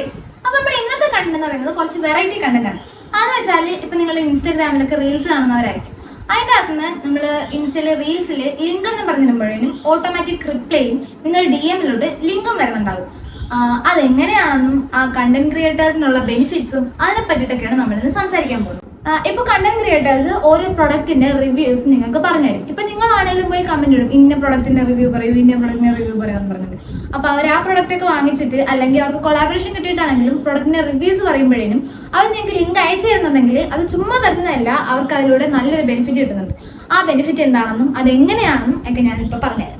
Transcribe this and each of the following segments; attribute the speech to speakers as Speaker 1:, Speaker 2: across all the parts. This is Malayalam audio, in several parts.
Speaker 1: ഗൈസ്, അപ്പോൾ നമ്മുടെ ഇന്നത്തെ കണ്ടന്റ് എന്ന് പറയുന്നത് കുറച്ച് വെറൈറ്റി കണ്ടന്റ് ആണ്. അതെന്ന് വെച്ചാൽ ഇപ്പൊ നിങ്ങൾ ഇൻസ്റ്റാഗ്രാമിലൊക്കെ റീൽസ് കാണുന്നവരായിരിക്കും. അതിൻ്റെ അകത്ത് നിന്ന് നമ്മൾ ഇൻസ്റ്റയിലെ റീൽസിൽ ലിങ്ക് എന്ന് പറഞ്ഞിടുമ്പോഴേനും ഓട്ടോമാറ്റിക് റിപ്ലൈയും നിങ്ങൾ DM-ലോട്ട് ലിങ്കും വരുന്നുണ്ടാകും. അതെങ്ങനെയാണെന്നും ആ കണ്ടന്റ് ക്രിയേറ്റേഴ്സിനുള്ള ബെനിഫിറ്റ്സും അതിനെ പറ്റിയിട്ടൊക്കെയാണ് നമ്മളിന്ന് സംസാരിക്കാൻ പോകുന്നത്. ഇപ്പോൾ കണ്ടന്റ് ക്രിയേറ്റേഴ്സ് ഓരോ പ്രൊഡക്റ്റിന്റെ റിവ്യൂസ് നിങ്ങൾക്ക് പറഞ്ഞുതരും. ഇപ്പൊ നിങ്ങളാണെങ്കിലും പോയി കമന്റ് ഇടും, ഇന്ന പ്രൊഡക്റ്റിന്റെ റിവ്യൂ പറയൂ, ഇന്ന പ്രൊഡക്റ്റിന്റെ റിവ്യൂ പറയാന്ന് പറഞ്ഞത്. അപ്പൊ അവർ ആ പ്രൊഡക്റ്റ് ഒക്കെ വാങ്ങിച്ചിട്ട് അല്ലെങ്കിൽ അവർക്ക് കൊളാബറേഷൻ കിട്ടിയിട്ടാണെങ്കിലും പ്രൊഡക്റ്റിന്റെ റിവ്യൂസ് പറയുമ്പോഴേനും അവർ നിങ്ങൾക്ക് ലിങ്ക് അയച്ചു തരുന്നുണ്ടെങ്കിൽ അത് ചുമ്മാ തരുന്നതല്ല, അവർക്ക് അതിലൂടെ നല്ലൊരു ബെനിഫിറ്റ് കിട്ടുന്നുണ്ട്. ആ ബെനിഫിറ്റ് എന്താണെന്നും അതെങ്ങനെയാണെന്നും ഒക്കെ ഞാനിപ്പോൾ പറഞ്ഞുതരാം.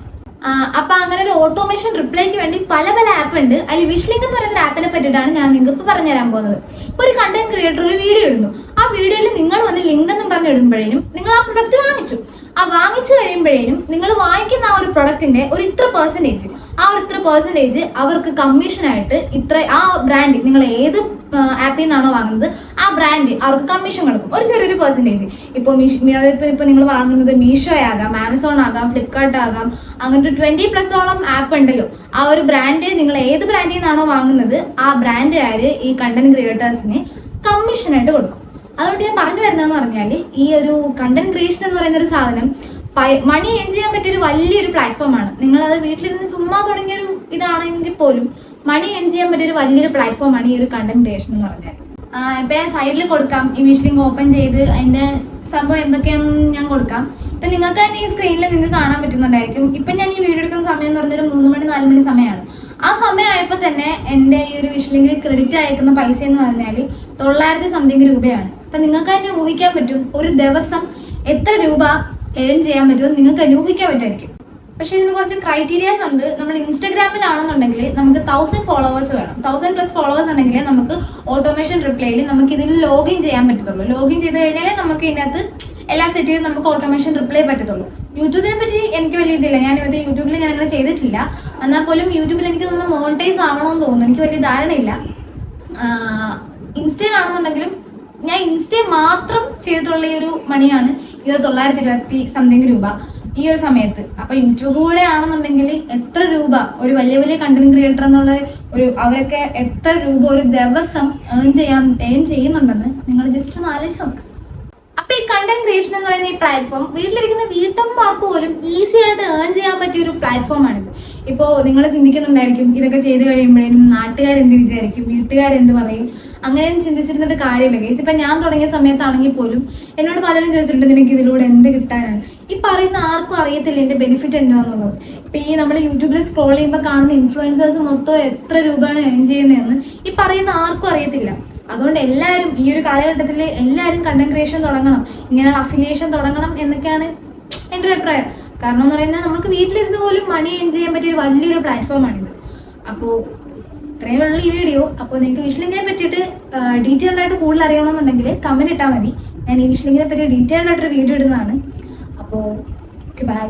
Speaker 1: അപ്പൊ അങ്ങനെ ഒരു ഓട്ടോമേഷൻ റിപ്ലൈക്ക് വേണ്ടി പല ആപ്പ് ഉണ്ട്. അതിൽ വിഷ്ലിങ്ക് എന്ന് പറയുന്ന ആപ്പിനെ പറ്റിയിട്ടാണ് ഞാൻ നിങ്ങൾക്ക് ഇപ്പൊ പറഞ്ഞുതരാൻ പോകുന്നത്. ഇപ്പൊ ഒരു കണ്ടന്റ് ക്രിയേറ്റർ ഒരു വീഡിയോ ഇടുന്നു, ആ വീഡിയോയിൽ നിങ്ങൾ വന്ന് ലിങ്ക് എന്നും പറഞ്ഞ് ഇടുമ്പോഴേനും നിങ്ങൾ ആ പ്രൊഡക്റ്റ് വാങ്ങിച്ചു. ആ വാങ്ങിച്ചു കഴിയുമ്പോഴേനും നിങ്ങൾ വാങ്ങിക്കുന്ന ആ ഒരു പ്രൊഡക്റ്റിന്റെ ഒരു ഇത്ര പെർസെൻറ്റേജ് അവർക്ക് കമ്മീഷനായിട്ട് ആ ബ്രാൻഡ്, നിങ്ങൾ ഏത് ആപ്പിൽ നിന്നാണോ വാങ്ങുന്നത് ആ ബ്രാൻഡ് അവർക്ക് കമ്മീഷൻ കൊടുക്കും, ഒരു ചെറിയൊരു പെർസെൻറ്റേജ്. ഇപ്പോൾ നിങ്ങൾ വാങ്ങുന്നത് മീഷോ ആകാം, ആമസോൺ ആകാം, ഫ്ലിപ്കാർട്ട് ആകാം, അങ്ങനത്തെ 20+ ആപ്പ് ഉണ്ടല്ലോ. ആ ഒരു ബ്രാൻഡ്, നിങ്ങൾ ഏത് ബ്രാൻഡിൽ നിന്നാണോ വാങ്ങുന്നത് ആ ബ്രാൻഡുകാർ ഈ കണ്ടന്റ് ക്രിയേറ്റേഴ്സിന് കമ്മീഷനായിട്ട് കൊടുക്കും. അതുകൊണ്ട് ഞാൻ പറഞ്ഞു വരുന്നതെന്ന് പറഞ്ഞാൽ, ഈ ഒരു കണ്ടന്റ് ക്രിയേഷൻ എന്ന് പറയുന്ന ഒരു സാധനം മണി ഏൺ ചെയ്യാൻ പറ്റിയൊരു വലിയൊരു പ്ലാറ്റ്ഫോമാണ്. നിങ്ങളത് വീട്ടിലിരുന്ന് ചുമ്മാ തുടങ്ങിയൊരു ഇതാണെങ്കിൽ പോലും മണി ഏൺ ചെയ്യാൻ പറ്റിയൊരു വലിയൊരു പ്ലാറ്റ്ഫോമാണ് ഈ ഒരു കണ്ടന്റ് ക്രിയേഷൻ എന്ന് പറഞ്ഞാൽ. ഇപ്പം ഞാൻ സൈഡിൽ കൊടുക്കാം, ഈ വിഷ് ലിങ്ക് ഓപ്പൺ ചെയ്ത് അതിൻ്റെ സംഭവം എന്തൊക്കെയാണെന്ന് ഞാൻ കൊടുക്കാം. ഇപ്പം നിങ്ങൾക്ക് തന്നെ ഈ സ്ക്രീനിൽ നിങ്ങൾക്ക് കാണാൻ പറ്റുന്നുണ്ടായിരിക്കും. ഇപ്പം ഞാൻ ഈ വീഡിയോ എടുക്കുന്ന സമയം എന്ന് പറഞ്ഞൊരു 3 മണി 4 മണി സമയമാണ്. ആ സമയമായപ്പോൾ തന്നെ എൻ്റെ ഈ ഒരു വിഷ് ലിങ്കിൽ ക്രെഡിറ്റ് അയക്കുന്ന പൈസ എന്ന് പറഞ്ഞാൽ 900 സംതിങ് രൂപയാണ്. അപ്പം നിങ്ങൾക്ക് തന്നെ ഊഹിക്കാൻ പറ്റും ഒരു ദിവസം എത്ര രൂപ ഏൺ ചെയ്യാൻ പറ്റുമെന്ന് നിങ്ങൾക്ക് തന്നെ ഊഹിക്കാൻ പറ്റുമായിരിക്കും. പക്ഷേ ഇതിന് കുറച്ച് ക്രൈറ്റീരിയാസ് ഉണ്ട്. നമ്മൾ ഇൻസ്റ്റാഗ്രാമിലാണെന്നുണ്ടെങ്കിൽ നമുക്ക് 1000 ഫോളോവേഴ്സ് വേണം. 1000+ ഫോളോവേഴ്സ് ഉണ്ടെങ്കിൽ നമുക്ക് ഓട്ടോമേഷൻ റിപ്ലൈയിൽ നമുക്ക് ഇതിൽ ലോഗിൻ ചെയ്യാൻ പറ്റത്തുള്ളൂ. ലോഗിൻ ചെയ്ത് കഴിഞ്ഞാലേ നമുക്ക് ഇതിനകത്ത് എല്ലാം സെറ്റ് ചെയ്ത് നമുക്ക് ഓട്ടോമേഷൻ റിപ്ലൈ പറ്റത്തുള്ളൂ. യൂട്യൂബിനെ പറ്റി എനിക്ക് വലിയ ഇതില്ല, യൂട്യൂബിൽ ഞാൻ അങ്ങനെ ചെയ്തിട്ടില്ല. എന്നാൽ പോലും യൂട്യൂബിൽ എനിക്ക് തോന്നുന്നു മോണിറ്റൈസ് ആവണമെന്ന് തോന്നുന്നു, എനിക്ക് വലിയ ധാരണയില്ല. ഇൻസ്റ്റയിലാണെന്നുണ്ടെങ്കിലും ഞാൻ ഇൻസ്റ്റയിൽ മാത്രം ചെയ്തിട്ടുള്ള ഈ ഒരു മണിയാണ് 920 സംതിങ് രൂപ ഈ ഒരു സമയത്ത്. അപ്പൊ യൂട്യൂബ് കൂടെ ആണെന്നുണ്ടെങ്കിൽ എത്ര രൂപ ഒരു വലിയ കണ്ടന്റ് ക്രിയേറ്റർ എന്നുള്ള അവരൊക്കെ എത്ര രൂപ ഒരു ദിവസം ഏൺ ചെയ്യുന്നുണ്ടെന്ന് നിങ്ങൾ ജസ്റ്റ് ഒന്ന് ആലോചിച്ച് നോക്കുക. അപ്പൊ ഈ കണ്ടന്റ് ക്രിയേഷൻ എന്ന് പറയുന്ന ഈ പ്ലാറ്റ്ഫോം വീട്ടിലിരിക്കുന്ന വീട്ടമ്മമാർക്ക് പോലും ഈസി ആയിട്ട് ഏൺ ചെയ്യാൻ പറ്റിയ ഒരു പ്ലാറ്റ്ഫോമാണിത്. ഇപ്പോൾ നിങ്ങൾ ചിന്തിക്കുന്നുണ്ടായിരിക്കും, ഇതൊക്കെ ചെയ്ത് കഴിയുമ്പോഴേനും നാട്ടുകാരെന്ത് വിചാരിക്കും, വീട്ടുകാരെന്ത് പറയും, അങ്ങനെയും ചിന്തിച്ചിരുന്നിട്ട് കാര്യമില്ല ഗൈസ്. ഇപ്പം ഞാൻ തുടങ്ങിയ സമയത്താണെങ്കിൽ പോലും എന്നോട് പലരും ചോദിച്ചിട്ടുണ്ട്, നിനക്ക് ഇതിലൂടെ എന്ത് കിട്ടാനാണ്. ഈ പറയുന്ന ആർക്കും അറിയത്തില്ല എൻ്റെ ബെനിഫിറ്റ് എന്താണെന്നുള്ളത്. ഇപ്പം ഈ നമ്മൾ യൂട്യൂബിൽ സ്ക്രോൾ ചെയ്യുമ്പോൾ കാണുന്ന ഇൻഫ്ലുവൻസേഴ്സ് മൊത്തം എത്ര രൂപയാണ് ഏൺ ചെയ്യുന്നതെന്ന് ഈ പറയുന്ന ആർക്കും അറിയത്തില്ല. അതുകൊണ്ട് എല്ലാവരും ഈ ഒരു കാലഘട്ടത്തിൽ എല്ലാവരും കണ്ടന്റ് ക്രിയേഷൻ തുടങ്ങണം, ഇങ്ങനെയുള്ള അഫിലിയേഷൻ തുടങ്ങണം എന്നൊക്കെയാണ് എൻ്റെ ഒരു അഭിപ്രായം. കാരണം എന്ന് പറയുന്നത് നമുക്ക് വീട്ടിലിരുന്ന് പോലും മണി ഏൺ ചെയ്യാൻ പറ്റിയ വലിയൊരു പ്ലാറ്റ്ഫോമാണിത്. അപ്പോൾ ഇത്രയും ഉള്ള ഈ വീഡിയോ. അപ്പോൾ നിങ്ങൾക്ക് വിഷ് ലിങ്കിനെ പറ്റിയിട്ട് ഡീറ്റെയിൽഡ് ആയിട്ട് കൂടുതൽ അറിയണമെന്നുണ്ടെങ്കിൽ കമൻറ്റ് ഇട്ടാൽ മതി. ഞാൻ ഈ വിഷ് ലിങ്കിനെ പറ്റി ഡീറ്റെയിൽഡ് ആയിട്ടൊരു വീഡിയോ ഇടുന്നതാണ്. അപ്പോൾ ബൈ.